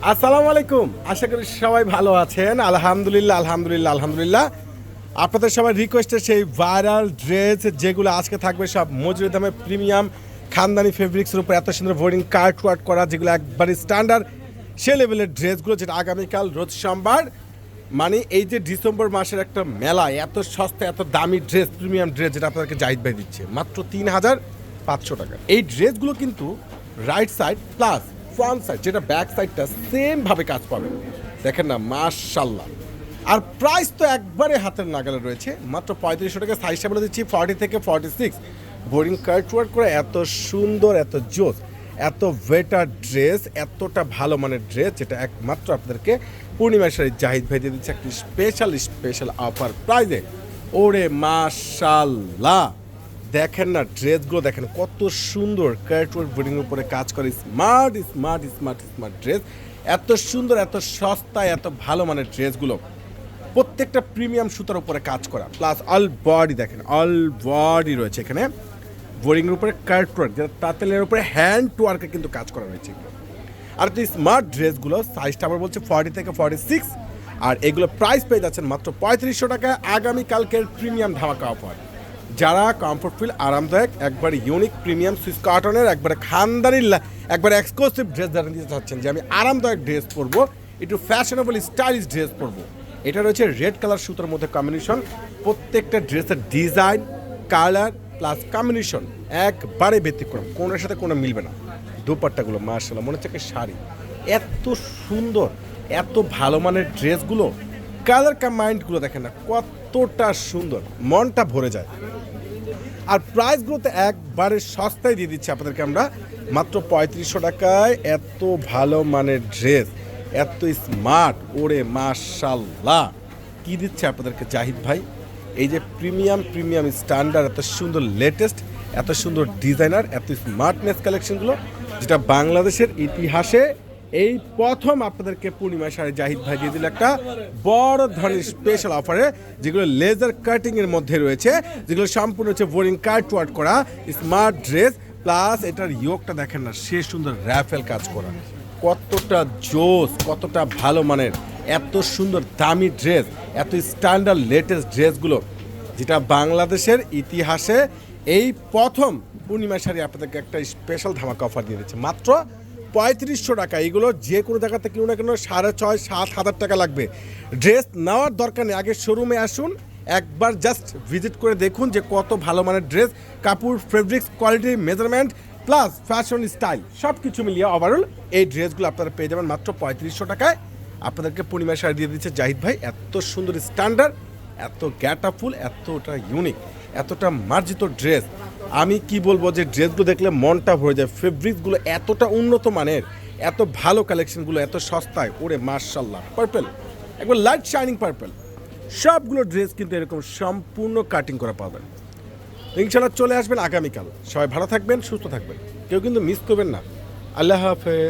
আসসালামু আলাইকুম। আশা করি সবাই ভালো আছেন। আলহামদুলিল্লাহ। আপনাদের সবাই রিকোয়েস্টের সেই ভাইরাল ড্রেস যেগুলো আজকে থাকবে সব মজুরি দামে প্রিমিয়াম খানদানি ফেব্রিক্সের উপর এত সুন্দর বোর্ডিং কার্ড ওয়ার্ক করা, যেগুলো একবারই স্ট্যান্ডার্ড সে লেভেলের ড্রেসগুলো, যেটা আগামীকাল রোজ সোমবার, মানে এই যে ডিসেম্বর মাসের একটা মেলা, এত সস্তা এত দামি ড্রেস, প্রিমিয়াম ড্রেস, যেটা আপনাদেরকে জাহিদ ভাই দিচ্ছে মাত্র 3,500 টাকা। এই ড্রেসগুলো কিন্তু right side plus front side, যেটা ব্যাক সাইডটা সেম ভাবে কাজ পাবেন। দেখেন না, মাশাল্লাহ। আর প্রাইস তো একবারে হাতের নাগালে রয়েছে, মাত্র 3500 টাকা। সাইজটা বলে দিচ্ছি 40 থেকে 46। বোরিং কার্ড ওয়ার্ক করে এত সুন্দর, এত জোস, এত বেটার ড্রেস, এতটা ভালো মানের ড্রেস, যেটা একমাত্র আপনাদেরকে পূর্ণিমা শাড়ি জাহিদ ভাই দিয়ে দিচ্ছে একটি স্পেশাল অফার প্রাইজে। ওরে মাশাল্লাহ, দেখেন না ড্রেসগুলো, দেখেন কত সুন্দর কার্টওয়ার্ক বোর্ডিংয়ের উপরে কাজ করে। স্মার্ট ড্রেস, এত সুন্দর, এত সস্তা, এত ভালো মানের ড্রেসগুলো, প্রত্যেকটা প্রিমিয়াম সুতার উপরে কাজ করা, প্লাস অল বডি, দেখেন অল বডি রয়েছে এখানে বোর্ডিংয়ের উপরে কার্টওয়ার্ক, যেটা তাঁতেলের উপরে হ্যান্ড ওয়ার্কে কিন্তু কাজ করা রয়েছে এগুলো। আর এই স্মার্ট ড্রেসগুলো সাইজটা আবার বলছে 40 থেকে 46, আর এগুলো প্রাইস পেয়ে যাচ্ছেন মাত্র 3500 টাকায়। আগামীকালকের প্রিমিয়াম ধামাকা অফার। যারা কমফোর্ট ফিল, আরামদায়ক, একবার ইউনিক প্রিমিয়াম সুইস কটনের একবারে খানদানি, একবার এক্সক্লুসিভ ড্রেস যারা নিতে চাচ্ছেন যে আমি আরামদায়ক ড্রেস পরবো, একটু ফ্যাশনেবল স্টাইলিশ ড্রেস পরবো, এটা রয়েছে রেড কালার সুতোর মধ্যে কম্বিনেশন। প্রত্যেকটা ড্রেসের ডিজাইন, কালার প্লাস কম্বিনেশন একবারে ব্যতিক্রম, কোনোর সাথে কোনো মিলবে না। দোপাট্টাগুলো মাশাআল্লাহ মনে হচ্ছে শাড়ি, এত সুন্দর, এত ভালো মানের ড্রেসগুলো, কালার কম্বাইন্ডগুলো দেখেন না কতটা সুন্দর, মনটা ভরে যায়। আর প্রাইসগুলো তো একবারে সস্তায় দিয়ে দিচ্ছি আপনাদেরকে আমরা মাত্র 3500 টাকায়। এত ভালো মানের ড্রেস, এত স্মার্ট, ওরে মাশাল্লাহ, কি দিচ্ছে আপনাদেরকে জাহিদ ভাই। এই যে প্রিমিয়াম স্ট্যান্ডার্ড, এত সুন্দর লেটেস্ট, এত সুন্দর ডিজাইনার, এত স্মার্টনেস কালেকশনগুলো, যেটা বাংলাদেশের ইতিহাসে এই প্রথম আপনাদেরকে পূর্ণিমা শাড়ি জাহিদ ভাই দিয়ে দিল একটা বড় ধরনের স্পেশাল অফারে, যেগুলো লেজার কাটিংয়ের মধ্যে রয়েছে, যেগুলো সম্পূর্ণ হচ্ছে বোরিং কার্ড ওয়ার্ক করা স্মার্ট ড্রেস, প্লাস এটার ইয়োগটা দেখেন না সে সুন্দর র্যাফেল কাজ করা, কতটা জোস, কতটা ভালো মানের, এত সুন্দর দামি ড্রেস, এত স্ট্যান্ডার্ড লেটেস্ট ড্রেসগুলো, যেটা বাংলাদেশের ইতিহাসে এই প্রথম পূর্ণিমা শাড়ি আপনাদেরকে একটা স্পেশাল ধামাকা অফার দিয়ে দিচ্ছে মাত্র 3500 টাকা। এগুলো যে কোনো জায়গা থেকে কিনুন না কেন 6,500-7,000 টাকা লাগবে। ড্রেস নেওয়ার দরকার নেই, আগে শোরুমে আসুন, একবার জাস্ট ভিজিট করে দেখুন যে কত ভালো মানের ড্রেস, কাপড়, fabrics, quality, measurement plus fashion style সব কিছু মিলিয়ে ওভারঅল এই ড্রেসগুলো আপনারা পেয়ে যাবেন মাত্র 3500 টাকায়। আপনাদেরকে পূর্ণিমা শাড়ি দিয়ে দিচ্ছে জাহিদ ভাই, এত সুন্দর স্ট্যান্ডার্ড, এত গ্যাটাফুল, এতটা ইউনিক, এতটা মার্জিত ড্রেস। আমি কি বলবো যে ড্রেসগুলো দেখলে মনটা ভরে যায়, ফেব্রিক্সগুলো এতটা উন্নত মানের, এত ভালো কালেকশনগুলো, এত সস্তায়, ওরে মাশাল্লাহ। পার্পেল, একবার লাইট শাইনিং পার্পেল, সবগুলো ড্রেস কিন্তু এরকম সম্পূর্ণ কাটিং করা পাবেন। ইনশাআল্লাহ চলে আসবেন আগামীকাল। সবাই ভালো থাকবেন, সুস্থ থাকবেন, কেউ কিন্তু মিস করবেন না। আল্লাহ হাফেজ।